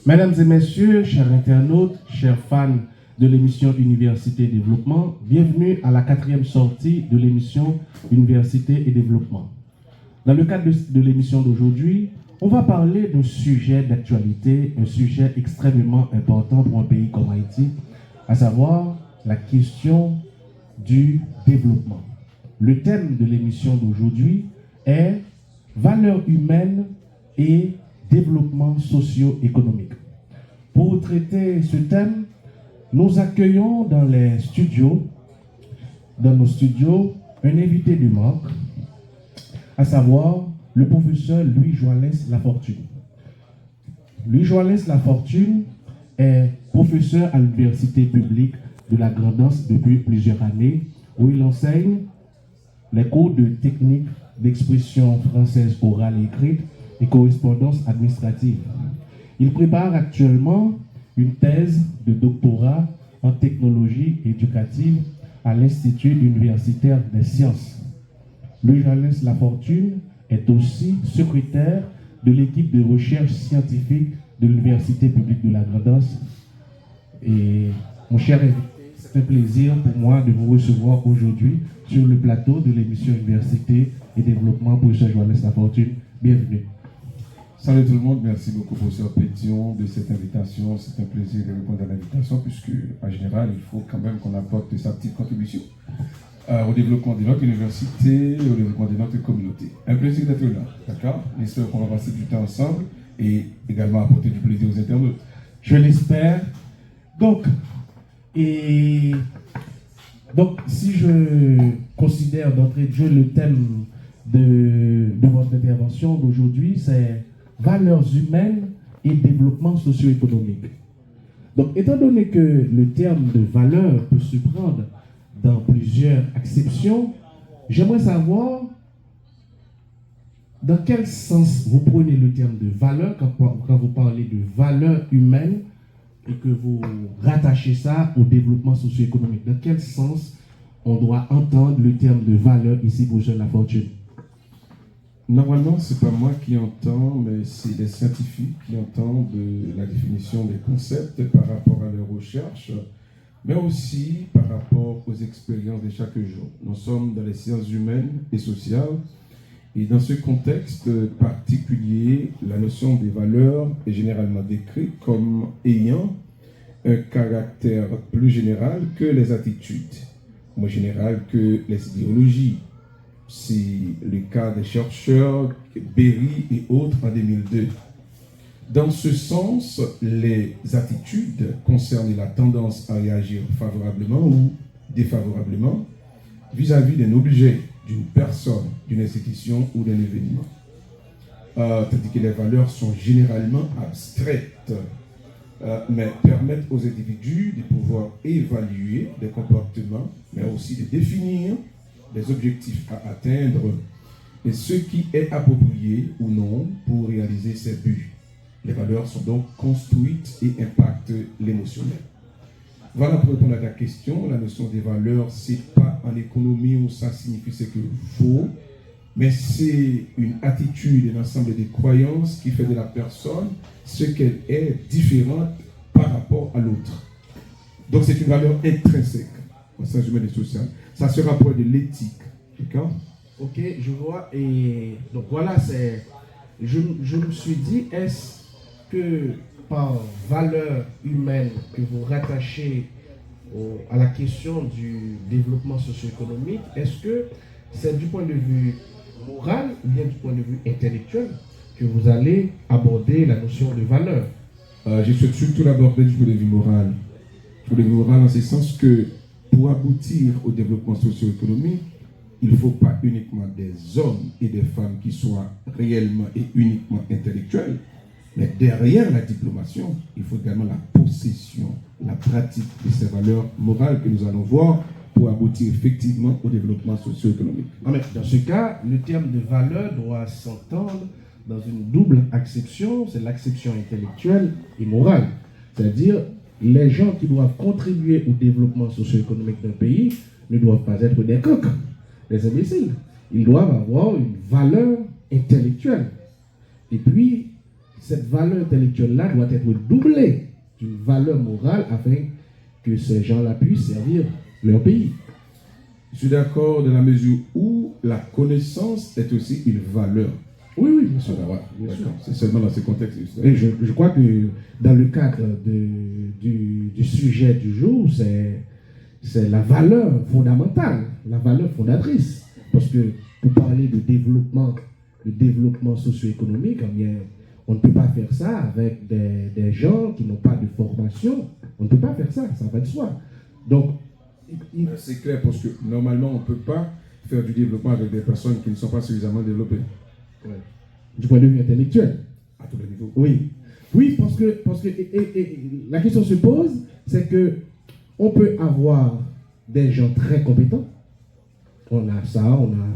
Mesdames et messieurs, chers internautes, chers fans de l'émission Université Développement, bienvenue à la 4e sortie de l'émission Université et Développement. Dans le cadre de l'émission d'aujourd'hui, on va parler d'un sujet d'actualité, un sujet extrêmement important pour un pays comme Haïti, à savoir la question du développement. Le thème de l'émission d'aujourd'hui est valeurs humaines et développement socio-économique. Pour traiter ce thème, nous accueillons dans nos studios, un invité du marque, à savoir le professeur Louis Joalès Lafortune. Louis Joalès Lafortune est professeur à l'université publique de la Grand'Anse depuis plusieurs années, où il enseigne les cours de technique d'expression française orale et écrite et correspondance administrative. Il prépare actuellement une thèse de doctorat en technologie éducative à l'Institut universitaire des sciences. Louis Joalès Lafortune est aussi secrétaire de l'équipe de recherche scientifique de l'Université publique de la Grand'Anse. Et mon cher invité, c'est un plaisir pour moi de vous recevoir aujourd'hui sur le plateau de l'émission Université et Développement. Professeur Joalès Lafortune, bienvenue. Salut tout le monde, merci beaucoup professeur Pétion de cette invitation. C'est un plaisir de répondre à l'invitation puisque, en général, il faut quand même qu'on apporte sa petite contribution au développement de notre université et au développement de notre communauté. Un plaisir d'être là, d'accord? J'espère qu'on va passer du temps ensemble et également apporter du plaisir aux internautes. Je l'espère. Donc, si je considère d'entrée de jeu le thème de votre intervention d'aujourd'hui, c'est valeurs humaines et développement socio-économique. Donc, étant donné que le terme de valeur peut se prendre dans plusieurs acceptions, j'aimerais savoir dans quel sens vous prenez le terme de valeur quand vous parlez de valeurs humaines et que vous rattachez ça au développement socio-économique. Dans quel sens on doit entendre le terme de valeur ici pour Jean Lafortune? Normalement, ce n'est pas moi qui entends, mais c'est les scientifiques qui entendent la définition des concepts par rapport à leurs recherches, mais aussi par rapport aux expériences de chaque jour. Nous sommes dans les sciences humaines et sociales, et dans ce contexte particulier, la notion des valeurs est généralement décrite comme ayant un caractère plus général que les attitudes, moins général que les idéologies. C'est le cas des chercheurs Berry et autres en 2002. Dans ce sens, les attitudes concernent la tendance à réagir favorablement ou défavorablement vis-à-vis d'un objet, d'une personne, d'une institution ou d'un événement. Tandis que les valeurs sont généralement abstraites, mais permettent aux individus de pouvoir évaluer des comportements, mais aussi de définir des objectifs à atteindre et ce qui est approprié ou non pour réaliser ces buts. Les valeurs sont donc construites et impactent l'émotionnel. Voilà pour répondre à ta question. La notion des valeurs, c'est pas en économie où ça signifie ce qu'il faut, mais c'est une attitude, un ensemble de croyances qui fait de la personne ce qu'elle est différente par rapport à l'autre. Donc c'est une valeur intrinsèque au sens humain et social. Ça se rapproche de l'éthique. D'accord? Ok, je vois. Et donc voilà, je me suis dit, est-ce que par valeur humaine que vous rattachez à la question du développement socio-économique, est-ce que c'est du point de vue moral ou bien du point de vue intellectuel que vous allez aborder la notion de valeur? Je souhaite surtout l'aborder du point de vue moral. Du point de vue moral en ce sens que pour aboutir au développement socio-économique, il ne faut pas uniquement des hommes et des femmes qui soient réellement et uniquement intellectuels, mais derrière la diplomation, il faut également la possession, la pratique de ces valeurs morales que nous allons voir pour aboutir effectivement au développement socio-économique. Dans ce cas, le terme de valeur doit s'entendre dans une double acception, c'est l'acception intellectuelle et morale. C'est-à-dire, les gens qui doivent contribuer au développement socio-économique d'un pays ne doivent pas être des coqs, des imbéciles. Ils doivent avoir une valeur intellectuelle. Et puis, cette valeur intellectuelle-là doit être doublée d'une valeur morale afin que ces gens-là puissent servir leur pays. Je suis d'accord dans la mesure où la connaissance est aussi une valeur. Oui, oui, bien sûr. Bien sûr. C'est seulement dans ce contexte. Et je crois que dans le cadre du sujet du jour, c'est la valeur fondamentale, la valeur fondatrice. Parce que pour parler de développement socio-économique, eh bien, on ne peut pas faire ça avec des gens qui n'ont pas de formation. On ne peut pas faire ça, ça va de soi. Donc, c'est clair parce que normalement, on ne peut pas faire du développement avec des personnes qui ne sont pas suffisamment développées. Ouais. Du point de vue intellectuel. À tous les niveaux. Oui. Oui, parce que la question se pose, c'est que on peut avoir des gens très compétents. On a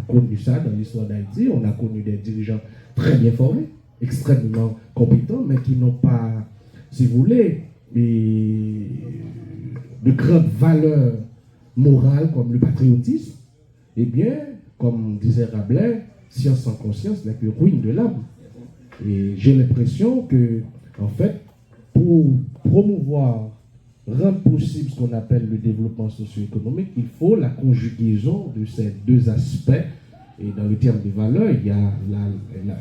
connu ça dans l'histoire d'Haïti, on a connu des dirigeants très bien formés, extrêmement compétents, mais qui n'ont pas, si vous voulez, de grandes valeurs morales comme le patriotisme. Eh bien, comme disait Rabelais, science sans conscience n'est que ruine de l'âme. Et j'ai l'impression que, en fait, pour promouvoir, rendre possible ce qu'on appelle le développement socio-économique, il faut la conjugaison de ces deux aspects. Et dans le terme des valeurs, il y a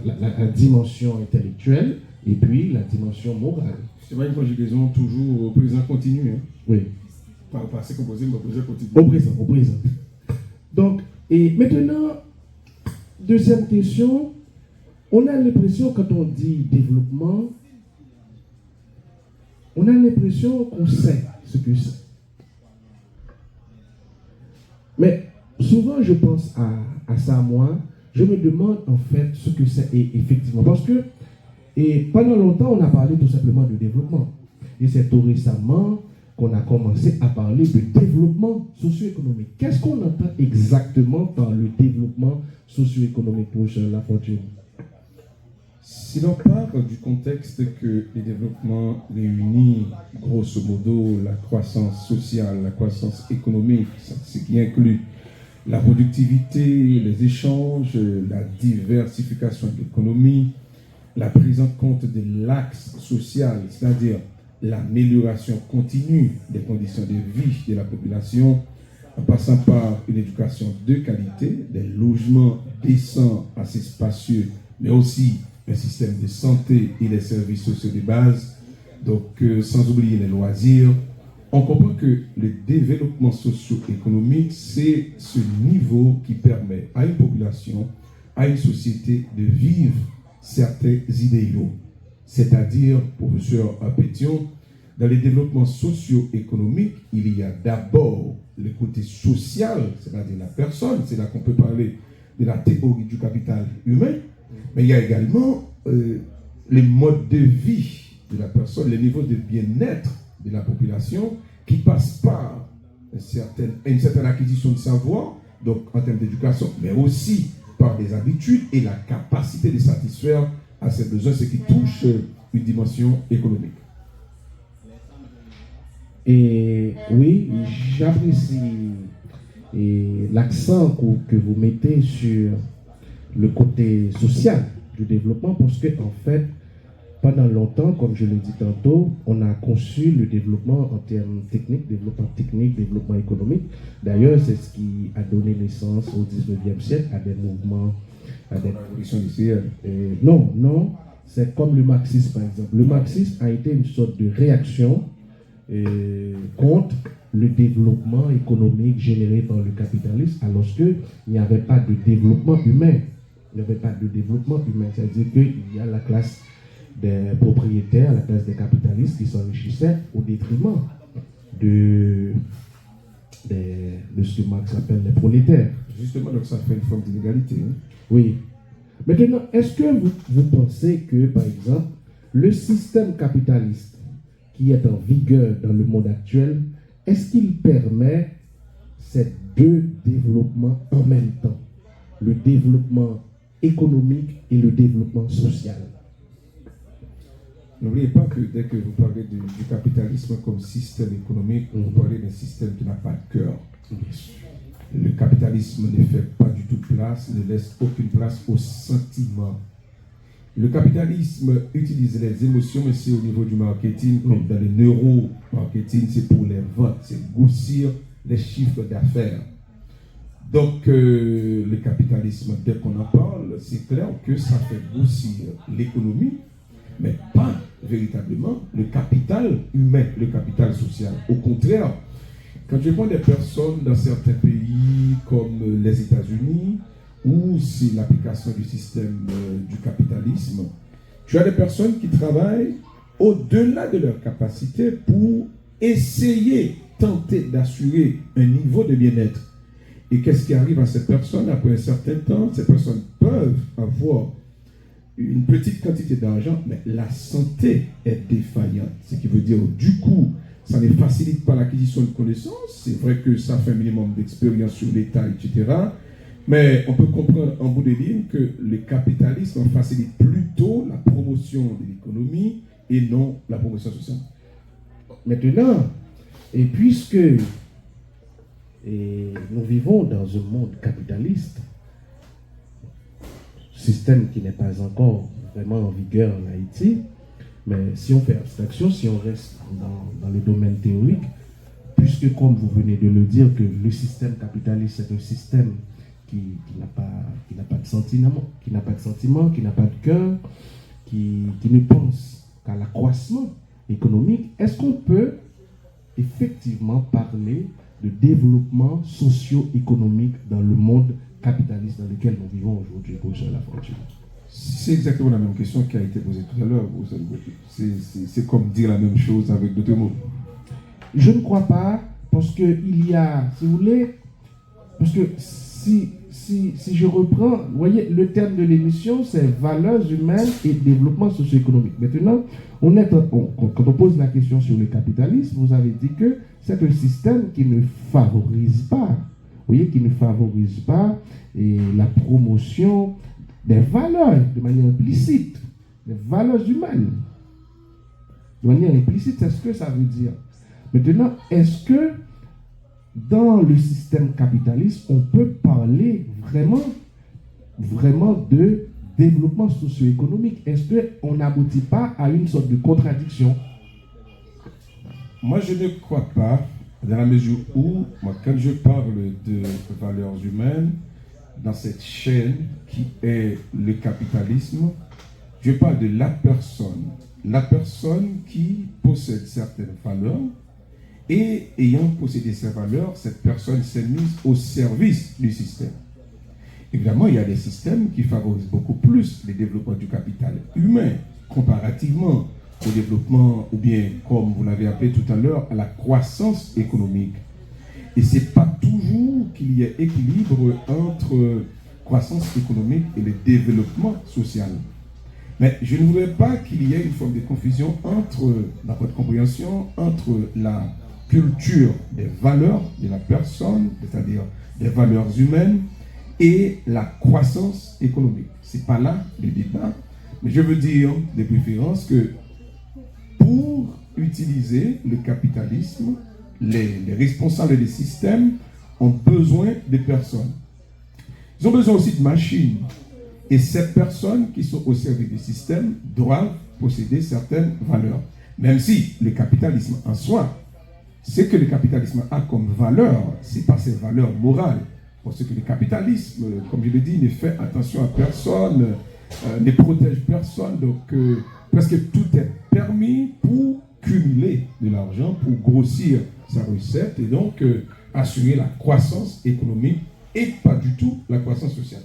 la dimension intellectuelle et puis la dimension morale. C'est pas une conjugaison toujours au présent continu. Hein? Oui. Pas au passé composé, mais au présent continu. Au présent. Donc, et maintenant, deuxième question, on a l'impression, quand on dit développement, on a l'impression qu'on sait ce que c'est. Mais souvent, je pense à ça, moi, je me demande en fait ce que c'est effectivement. Parce que pendant longtemps, on a parlé tout simplement de développement. Et c'est tout récemment qu'on a commencé à parler de développement socio-économique. Qu'est-ce qu'on entend exactement par le développement socio-économique, professeur Lafortune? Si l'on parle du contexte que les développements réunissent, grosso modo, la croissance sociale, la croissance économique, ce qui inclut la productivité, les échanges, la diversification de l'économie, la prise en compte de l'axe social, c'est-à-dire l'amélioration continue des conditions de vie de la population, en passant par une éducation de qualité, des logements décents, assez spacieux, mais aussi un système de santé et des services sociaux de base, donc sans oublier les loisirs. On comprend que le développement socio-économique, c'est ce niveau qui permet à une population, à une société de vivre certains idéaux. C'est-à-dire, professeur Pétion, dans le développement socio-économique, il y a d'abord le côté social, c'est-à-dire la personne, c'est là qu'on peut parler de la théorie du capital humain, mais il y a également les modes de vie de la personne, les niveaux de bien-être de la population qui passent par une certaine acquisition de savoir, donc en termes d'éducation, mais aussi par des habitudes et la capacité de satisfaire à ses besoins, ce qui touche une dimension économique. Et oui, j'apprécie l'accent que vous mettez sur le côté social du développement parce que, en fait, pendant longtemps, comme je l'ai dit tantôt, on a conçu le développement en termes techniques, développement économique. D'ailleurs, c'est ce qui a donné naissance au 19e siècle à des mouvements, à des révolutions industrielles. Non, c'est comme le marxisme, par exemple. Le marxisme a été une sorte de réaction contre le développement économique généré par le capitalisme, alors qu'il n'y avait pas de développement humain. Il n'y avait pas de développement humain. C'est-à-dire qu'il y a la classe des propriétaires, la classe des capitalistes qui s'enrichissaient au détriment de ce que Marx appelle les prolétaires. Justement, donc ça fait une forme d'inégalité. Hein? Oui. Maintenant, est-ce que vous pensez que, par exemple, le système capitaliste qui est en vigueur dans le monde actuel, est-ce qu'il permet ces deux développements en même temps? Le développement économique et le développement social. N'oubliez pas que dès que vous parlez du capitalisme comme système économique, vous parlez d'un système qui n'a pas de cœur. Le capitalisme ne fait pas du tout de place, ne laisse aucune place au sentiment. Le capitalisme utilise les émotions, mais c'est au niveau du marketing, comme dans le neuromarketing, c'est pour les ventes, c'est grossir les chiffres d'affaires. Donc, le capitalisme, dès qu'on en parle, c'est clair que ça fait grossir l'économie, mais pas véritablement le capital humain, le capital social. Au contraire, quand je prends des personnes dans certains pays comme les États-Unis, où c'est l'application du système du capitalisme, tu as des personnes qui travaillent au-delà de leur capacité pour essayer, tenter d'assurer un niveau de bien-être. Et qu'est-ce qui arrive à ces personnes après un certain temps? Ces personnes peuvent avoir une petite quantité d'argent, mais la santé est défaillante. Ce qui veut dire, du coup, ça ne facilite pas l'acquisition de connaissances. C'est vrai que ça fait un minimum d'expérience sur l'État, etc. Mais on peut comprendre en bout de ligne que le capitalisme facilite plutôt la promotion de l'économie et non la promotion sociale. Maintenant, et puisque nous vivons dans un monde capitaliste, système qui n'est pas encore vraiment en vigueur en Haïti, mais si on fait abstraction, si on reste dans le domaine théorique, puisque comme vous venez de le dire, que le système capitaliste c'est un système qui n'a pas de sentiment, qui n'a pas de cœur, qui ne pense qu'à l'accroissement économique, est-ce qu'on peut effectivement parler de développement socio-économique dans le monde capitaliste dans lequel nous vivons aujourd'hui, professeur Lafortune? C'est exactement la même question qui a été posée tout à l'heure. C'est comme dire la même chose avec d'autres mots. Je ne crois pas, parce qu'il y a, si vous voulez, parce que si je reprends, vous voyez, le terme de l'émission, c'est valeurs humaines et développement socio-économique. Maintenant, quand on pose la question sur le capitalisme, vous avez dit que c'est un système qui ne favorise pas, vous voyez, qui ne favorise pas la promotion des valeurs de manière implicite, des valeurs humaines. De manière implicite, c'est ce que ça veut dire. Maintenant, est-ce que dans le système capitaliste, on peut parler vraiment de développement socio-économique? Est-ce qu'on n'aboutit pas à une sorte de contradiction? Moi, je ne crois pas, dans la mesure où, quand je parle de valeurs humaines, dans cette chaîne qui est le capitalisme, je parle de la personne qui possède certaines valeurs, et ayant possédé ces valeurs, cette personne s'est mise au service du système. Évidemment, il y a des systèmes qui favorisent beaucoup plus le développement du capital humain, comparativement au développement, ou bien, comme vous l'avez appelé tout à l'heure, à la croissance économique. Et ce n'est pas toujours qu'il y ait équilibre entre croissance économique et le développement social. Mais je ne voudrais pas qu'il y ait une forme de confusion entre, dans votre compréhension, entre la culture des valeurs de la personne, c'est-à-dire des valeurs humaines, et la croissance économique. Ce n'est pas là le débat, mais je veux dire de préférence que pour utiliser le capitalisme, les responsables des systèmes ont besoin de personnes. Ils ont besoin aussi de machines. Et ces personnes qui sont au service du système doivent posséder certaines valeurs. Même si le capitalisme en soi, ce que le capitalisme a comme valeur, ce n'est pas ses valeurs morales. Parce que le capitalisme, comme je l'ai dit, ne fait attention à personne, ne protège personne. Donc, presque tout est permis pour cumuler de l'argent, pour grossir sa recette et donc assurer la croissance économique et pas du tout la croissance sociale.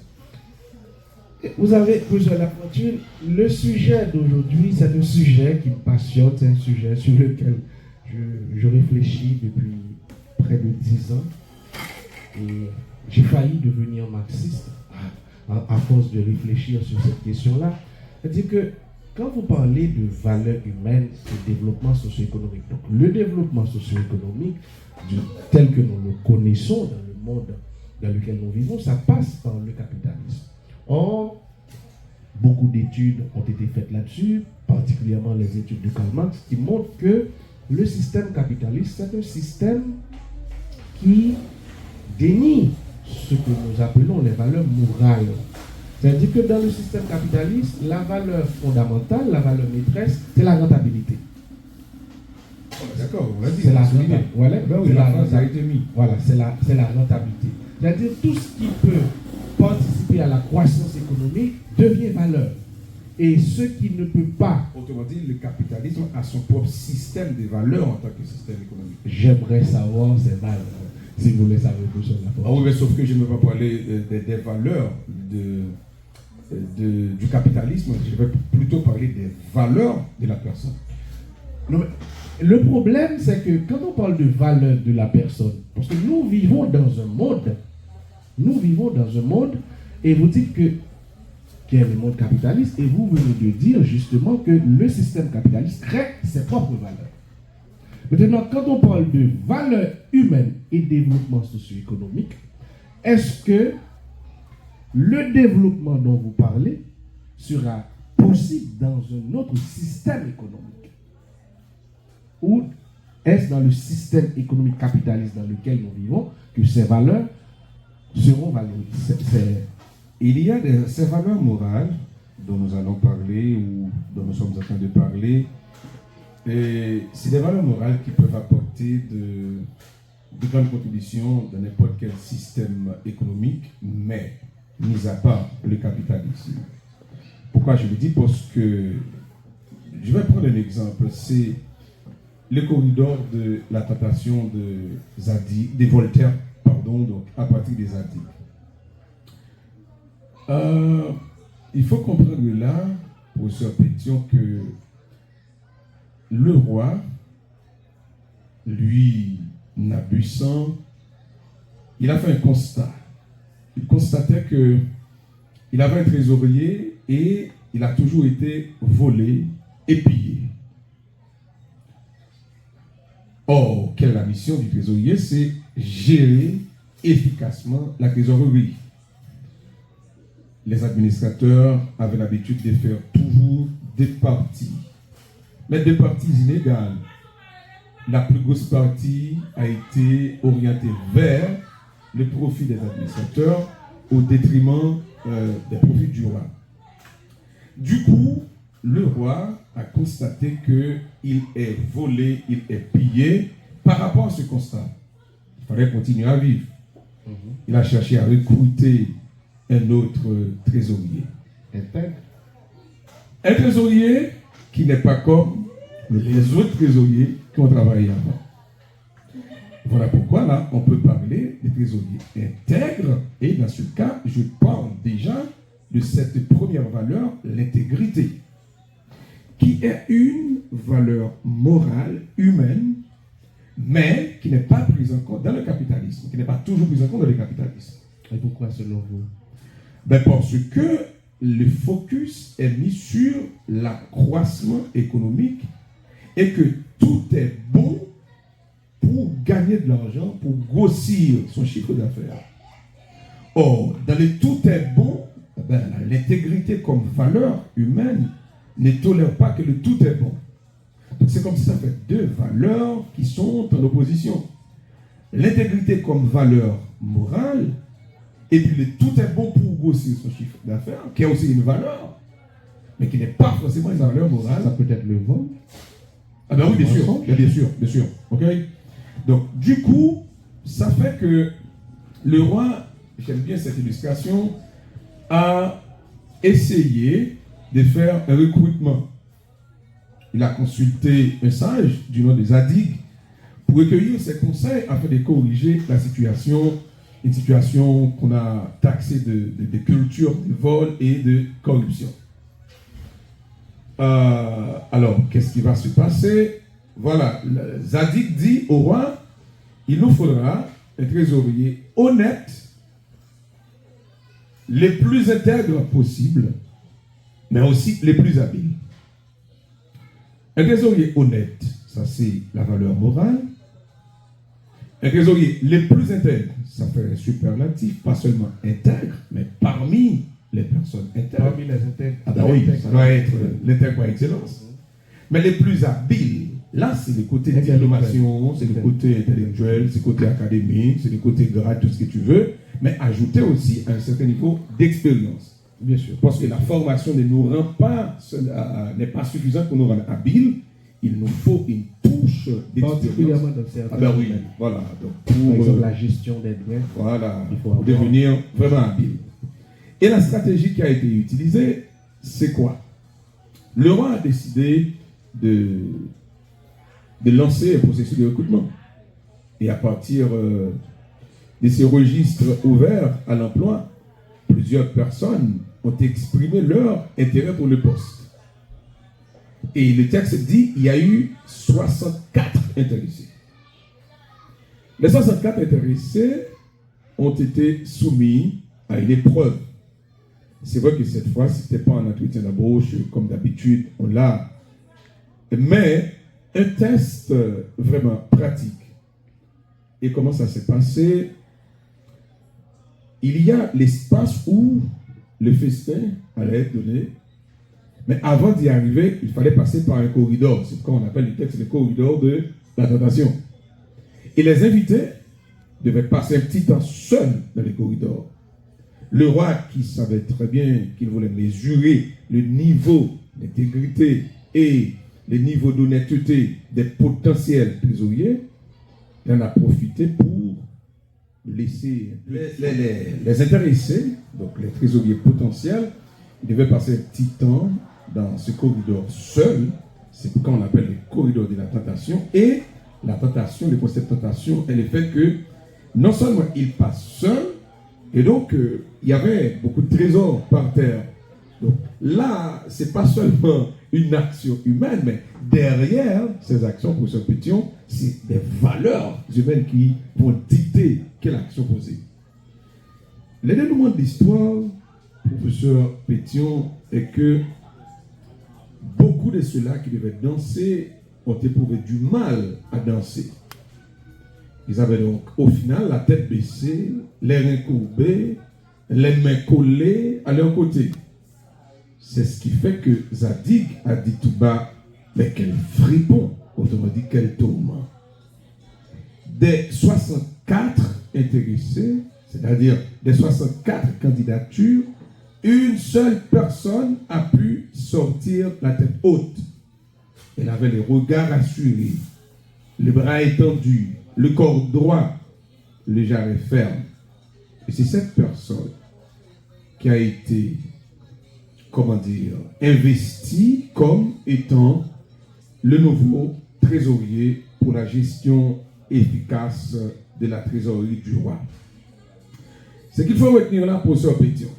Vous avez, professeur Lafortune, le sujet d'aujourd'hui, c'est un sujet qui me passionne, c'est un sujet sur lequel je réfléchis depuis près de 10 ans. Et j'ai failli devenir marxiste à force de réfléchir sur cette question-là. C'est-à-dire que quand vous parlez de valeurs humaines et développement socio-économique, donc le développement socio-économique, tel que nous le connaissons dans le monde dans lequel nous vivons, ça passe par le capitalisme. Or, beaucoup d'études ont été faites là-dessus, particulièrement les études de Karl Marx, qui montrent que le système capitaliste, c'est un système qui dénie ce que nous appelons les valeurs morales. C'est-à-dire que dans le système capitaliste, la valeur fondamentale, la valeur maîtresse, c'est la rentabilité. D'accord, on l'a dit. C'est la rentabilité. rentabilité. Voilà, Ben oui, la phrase a été mise. Voilà, c'est la rentabilité. C'est-à-dire tout ce qui peut participer à la croissance économique devient valeur. Et ce qui ne peut pas. Autrement dit, le capitalisme a son propre système de valeurs en tant que système économique. J'aimerais savoir ces valeurs, si vous voulez savoir plus sur la forme. Ah oui, mais sauf que je ne veux pas parler des valeurs du capitalisme, je vais plutôt parler des valeurs de la personne. Non, mais le problème, c'est que quand on parle de valeur de la personne, parce que nous vivons dans un monde, et vous dites que qui est le monde capitaliste, et vous venez de dire justement que le système capitaliste crée ses propres valeurs. Maintenant, quand on parle de valeurs humaines et développement socio-économique, est-ce que le développement dont vous parlez sera possible dans un autre système économique? Ou est-ce dans le système économique capitaliste dans lequel nous vivons que ces valeurs seront valorisées? Il y a ces valeurs morales dont nous allons parler ou dont nous sommes en train de parler. Et c'est des valeurs morales qui peuvent apporter de grandes contributions dans n'importe quel système économique, mais mis à part le capitalisme. Pourquoi je le dis? Parce que je vais prendre un exemple. C'est le corridor de la tentation de Voltaire, donc à partir des Zadig. Il faut comprendre là, professeur Pétion, que le roi, lui, Nabussan, il a fait un constat. Il constatait qu'il avait un trésorier et il a toujours été volé et pillé. Or, quelle est la mission du trésorier? C'est gérer efficacement la trésorerie. Les administrateurs avaient l'habitude de faire toujours des parties, mais des parties inégales. La plus grosse partie a été orientée vers le profit des administrateurs au détriment des profits du roi. Du coup, le roi a constaté qu'il est volé, il est pillé. Par rapport à ce constat, il fallait continuer à vivre. Il a cherché à recruter un autre trésorier. Un trésorier qui n'est pas comme les autres trésoriers qui ont travaillé avant. Voilà pourquoi là, on peut parler des trésoriers intègres. Et dans ce cas, je parle déjà de cette première valeur, l'intégrité, qui est une valeur morale, humaine, mais qui n'est pas prise en compte dans le capitalisme, qui n'est pas toujours prise en compte dans le capitalisme. Et pourquoi selon vous? Parce que le focus est mis sur l'accroissement économique et que tout est bon pour gagner de l'argent, pour grossir son chiffre d'affaires. Or, dans le tout est bon, l'intégrité comme valeur humaine ne tolère pas que le tout est bon. Donc c'est comme si ça fait deux valeurs qui sont en opposition. L'intégrité comme valeur morale, et puis le tout est bon pour grossir son chiffre d'affaires, qui est aussi une valeur, mais qui n'est pas forcément une valeur morale. Ça peut être le vol. Ah ben oui, bien sûr. Ok. Donc du coup, ça fait que le roi, j'aime bien cette illustration, a essayé de faire un recrutement. Il a consulté un sage du nom de Zadig pour recueillir ses conseils afin de corriger la situation, une situation qu'on a taxée de culture de vol et de corruption. Alors, qu'est-ce qui va se passer? Voilà, Zadig dit au roi, il nous faudra un trésorier honnête, les plus intègres possibles, mais aussi les plus habiles. Un trésorier honnête, ça c'est la valeur morale. Un trésorier les plus intègres, ça fait un superlatif, pas seulement intègre, mais parmi les personnes intègres. Parmi les intègres. Ah ben oui, ça doit être l'intègre par excellence. Mais les plus habiles, là c'est le côté diplomation, c'est le côté intellectuel, c'est le côté académique, c'est le côté grade, tout ce que tu veux, mais ajouter aussi un certain niveau d'expérience. Bien sûr. Parce que la formation ne nous rend pas, n'est pas suffisante pour nous rendre habiles. Il nous faut une touche d'expérience. Particulièrement dans certains oui, domaines. voilà. Donc, Par exemple, la gestion des biens. Voilà, Il faut pour devenir vraiment habile. Et la stratégie qui a été utilisée, c'est quoi? Le roi a décidé de lancer un processus de recrutement. Et à partir de ces registres ouverts à l'emploi, plusieurs personnes ont exprimé leur intérêt pour le poste. Et le texte dit qu'il y a eu 64 intéressés. Les 64 intéressés ont été soumis à une épreuve. C'est vrai que cette fois, ce n'était pas un entretien d'embauche comme d'habitude, on l'a. Mais un test vraiment pratique. Et comment ça s'est passé? Il y a l'espace où le festin allait être donné. Mais avant d'y arriver, il fallait passer par un corridor. C'est pourquoi on appelle le texte le corridor de la tentation. Et les invités devaient passer un petit temps seuls dans les corridors. Le roi, qui savait très bien qu'il voulait mesurer le niveau d'intégrité et le niveau d'honnêteté des potentiels trésoriers, il en a profité pour laisser les intéressés, donc les trésoriers potentiels, ils devaient passer un petit temps dans ce corridor seul. C'est pourquoi on appelle le corridor de la tentation. Et la tentation, le concept de tentation, est le fait que non seulement il passe seul, et donc il y avait beaucoup de trésors par terre. Donc là, ce n'est pas seulement une action humaine, mais derrière ces actions, professeur Pétion, c'est des valeurs humaines qui vont dicter quelle action poser. Le dénouement de l'histoire, professeur Pétion, est que beaucoup de ceux-là qui devaient danser ont éprouvé du mal à danser. Ils avaient donc au final la tête baissée, les reins courbés, les mains collées à leur côté. C'est ce qui fait que Zadig a dit tout bas, mais quel fripon, autrement dit quel tourment. Des 64 intéressés, c'est-à-dire des 64 candidatures, une seule personne a pu sortir la tête haute. Elle avait les regards assurés, les bras étendus, le corps droit, le jarret ferme. Et c'est cette personne qui a été, investie comme étant le nouveau trésorier pour la gestion efficace de la trésorerie du roi. Ce qu'il faut retenir là, professeur Pétion,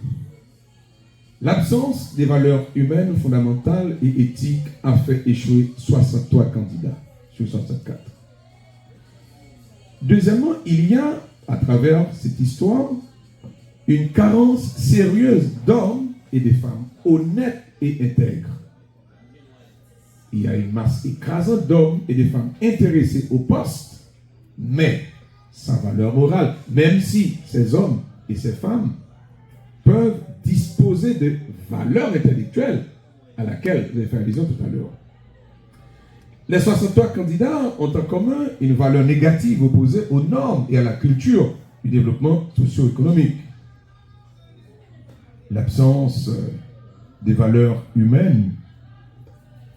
l'absence des valeurs humaines fondamentales et éthiques a fait échouer 63 candidats sur 64. Deuxièmement, il y a, à travers cette histoire, une carence sérieuse d'hommes et de femmes honnêtes et intègres. Il y a une masse écrasante d'hommes et de femmes intéressés au poste, mais sans valeur morale, même si ces hommes et ces femmes peuvent disposer de valeurs intellectuelles à laquelle j'ai fait allusion tout à l'heure. Les 63 candidats ont en commun une valeur négative opposée aux normes et à la culture du développement socio-économique. L'absence des valeurs humaines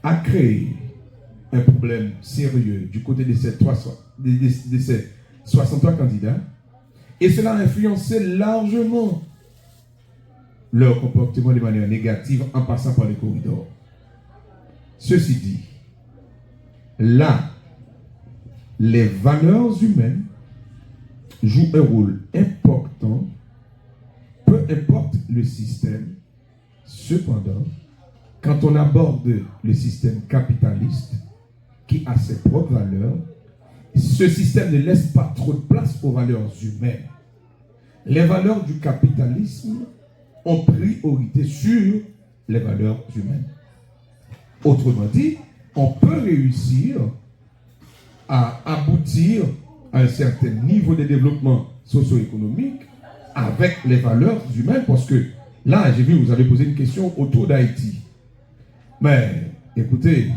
a créé un problème sérieux du côté de ces 63 candidats, et cela a influencé largement leur comportement de manière négative en passant par les corridors. Ceci dit, là, les valeurs humaines jouent un rôle important, peu importe le système. Cependant, quand on aborde le système capitaliste qui a ses propres valeurs, ce système ne laisse pas trop de place aux valeurs humaines. Les valeurs du capitalisme ont priorité sur les valeurs humaines. Autrement dit, on peut réussir à aboutir à un certain niveau de développement socio-économique avec les valeurs humaines, parce que là, j'ai vu, vous avez posé une question autour d'Haïti. Mais écoutez,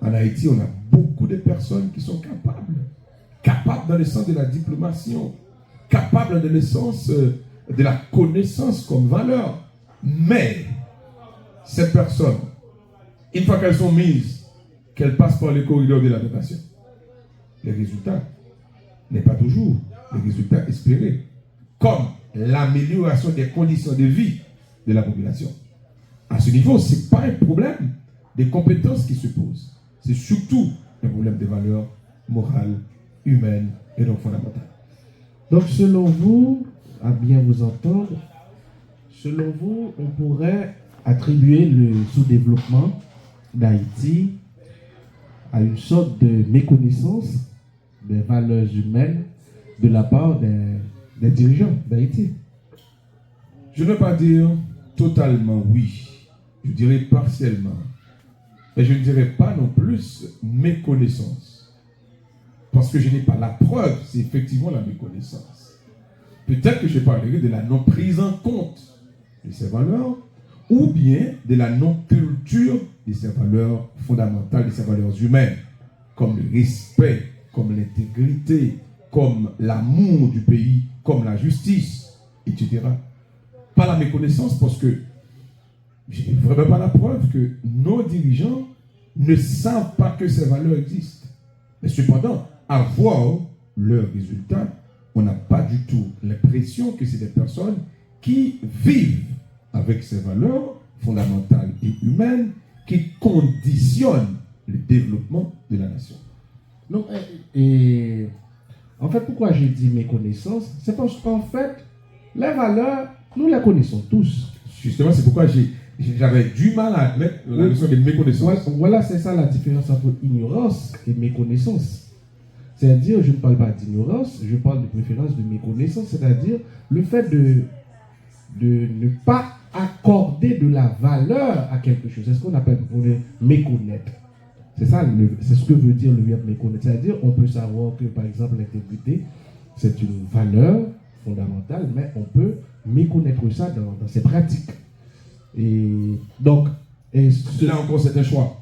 en Haïti, on a beaucoup de personnes qui sont capables dans le sens de la diplomatie, capables dans le sens de la connaissance comme valeur. Mais ces personnes, une fois qu'elles sont mises, qu'elles passent par les corridors de l'adaptation, les résultats n'est pas toujours les résultats espérés, comme l'amélioration des conditions de vie de la population. À ce niveau, ce n'est pas un problème des compétences qui se posent. C'est surtout un problème de valeurs morales, humaines et donc fondamentales. Donc, selon vous, à bien vous entendre, selon vous, on pourrait attribuer le sous-développement d'Haïti à une sorte de méconnaissance des valeurs humaines de la part des dirigeants d'Haïti. Je ne veux pas dire totalement oui, je dirais partiellement, mais je ne dirais pas non plus méconnaissance, parce que je n'ai pas la preuve, c'est effectivement la méconnaissance. Peut-être que je parlerai de la non prise en compte de ces valeurs, ou bien de la non-culture de ces valeurs fondamentales, de ces valeurs humaines, comme le respect, comme l'intégrité, comme l'amour du pays, comme la justice, etc. Pas la méconnaissance, parce que je n'ai vraiment pas la preuve que nos dirigeants ne savent pas que ces valeurs existent. Mais cependant, à voir leurs résultats, on n'a pas du tout l'impression que c'est des personnes qui vivent avec ces valeurs fondamentales et humaines qui conditionnent le développement de la nation. Donc, et en fait, pourquoi j'ai dit méconnaissance? C'est parce qu'en fait, les valeurs, nous les connaissons tous. Justement, c'est pourquoi j'avais du mal à admettre la notion de méconnaissance. Voilà, c'est ça la différence entre ignorance et méconnaissance. C'est-à-dire, je ne parle pas d'ignorance, je parle de préférence de méconnaissance, c'est-à-dire le fait de ne pas accorder de la valeur à quelque chose. C'est ce qu'on appelle méconnaître. C'est ça, c'est ce que veut dire le verbe méconnaître. C'est-à-dire, on peut savoir que, par exemple, l'intégrité, c'est une valeur fondamentale, mais on peut méconnaître ça dans ses pratiques. Et donc, là encore, c'est un choix.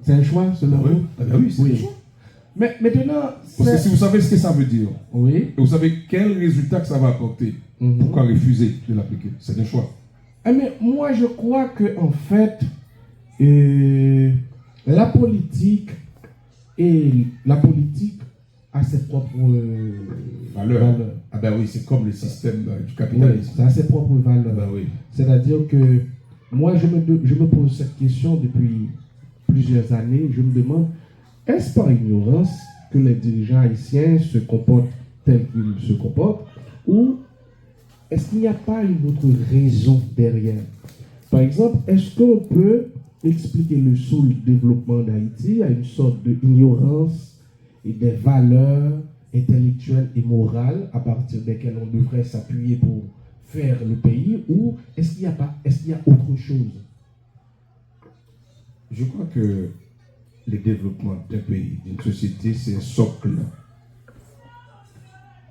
C'est un choix, selon vous? Ah ben oui, c'est un choix. Mais maintenant, parce que si vous savez ce que ça veut dire, oui, et vous savez quel résultat que ça va apporter, pourquoi refuser de l'appliquer? C'est un choix. Mais moi, je crois que en fait, la politique a ses propres valeurs. Ah ben oui, c'est comme le système du capitalisme. Oui, ça a ses propres valeurs. Ah ben oui. C'est-à-dire que moi, je me pose cette question depuis plusieurs années. Je me demande, est-ce par ignorance que les dirigeants haïtiens se comportent tels qu'ils se comportent, ou est-ce qu'il n'y a pas une autre raison derrière? Par exemple, est-ce qu'on peut expliquer le sous-développement d'Haïti à une sorte d'ignorance et des valeurs intellectuelles et morales à partir desquelles on devrait s'appuyer pour faire le pays, ou est-ce qu'il y a autre chose? Je crois que le développement d'un pays, d'une société, c'est un socle.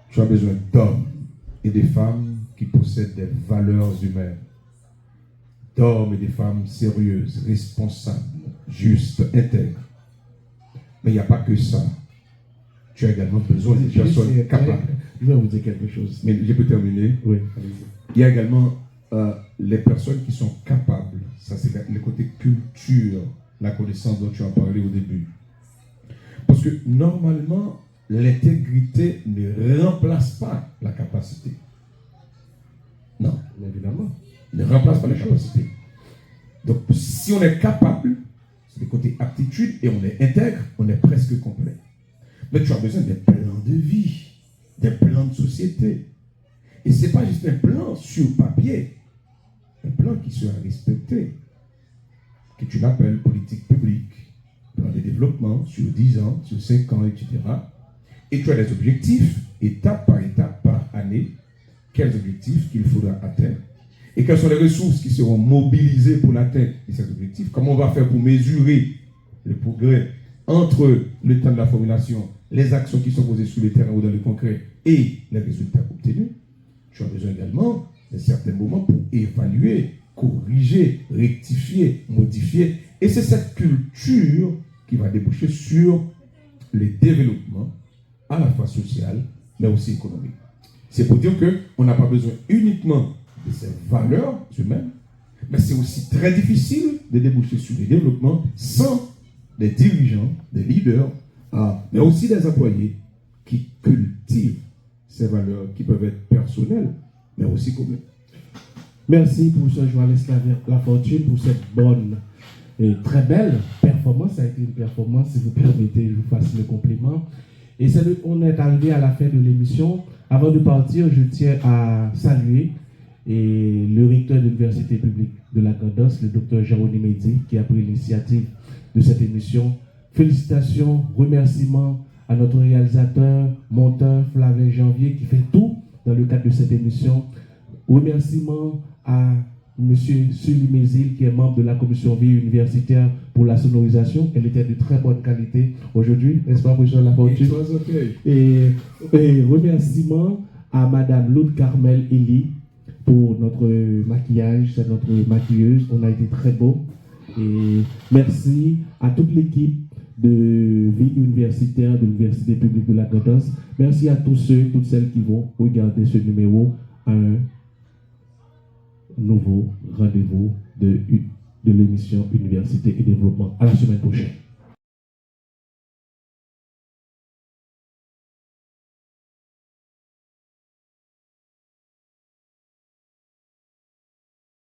Tu as besoin d'hommes et de femmes qui possèdent des valeurs humaines, d'hommes et de femmes sérieuses, responsables, justes, intègres. Mais il n'y a pas que ça. Tu as également besoin de personnes capables. Je vais vous dire quelque chose. Mais je peux terminer. Oui, allez-y. Il y a également les personnes qui sont capables. Ça, c'est le côté culture, la connaissance dont tu as parlé au début. Parce que normalement, l'intégrité ne remplace pas la capacité. Non, Évidemment. ne remplace pas la capacité. Donc, si on est capable, c'est le côté aptitude, et on est intègre, on est presque complet. Mais tu as besoin d'un plan de vie, d'un plan de société. Et ce n'est pas juste un plan sur papier, un plan qui sera respecté, que tu l'appelles politique publique, plan de développement sur 10 ans, sur 5 ans, etc. Et tu as des objectifs, étape par année, quels objectifs qu'il faudra atteindre, et quelles sont les ressources qui seront mobilisées pour l'atteinte de ces objectifs, comment on va faire pour mesurer le progrès entre le temps de la formulation, les actions qui sont posées sur le terrain ou dans le concret, et les résultats obtenus. Tu as besoin également de certains moments pour évaluer, corriger, rectifier, modifier. Et c'est cette culture qui va déboucher sur le développement à la fois social, mais aussi économique. C'est pour dire qu'on n'a pas besoin uniquement de ses valeurs humaines, mais c'est aussi très difficile de déboucher sur le développement sans des dirigeants, des leaders, mais aussi des employés qui cultivent ces valeurs qui peuvent être personnelles, mais aussi communes. Merci, professeur Joannès Lafortune, pour cette bonne et très belle performance. Ça a été une performance, si vous permettez, je vous fasse le compliment. Et on est arrivé à la fin de l'émission. Avant de partir, je tiens à saluer le recteur de l'Université publique de la Candos, le docteur Jérôme Medi, qui a pris l'initiative de cette émission. Félicitations, remerciements à notre réalisateur, monteur Flavien Janvier, qui fait tout dans le cadre de cette émission. Remerciements à M. Sully Mézil, qui est membre de la commission vie universitaire pour la sonorisation. Elle était de très bonne qualité aujourd'hui, n'est-ce pas, professeur Lafortune? Et remerciements à Madame Laude Carmel Elie pour notre maquillage, c'est notre maquilleuse. On a été très beau. Et merci à toute l'équipe de vie universitaire de l'Université publique de la Candos. Merci à tous ceux, toutes celles qui vont regarder ce numéro à un nouveau rendez-vous de l'émission Université et Développement. À la semaine prochaine.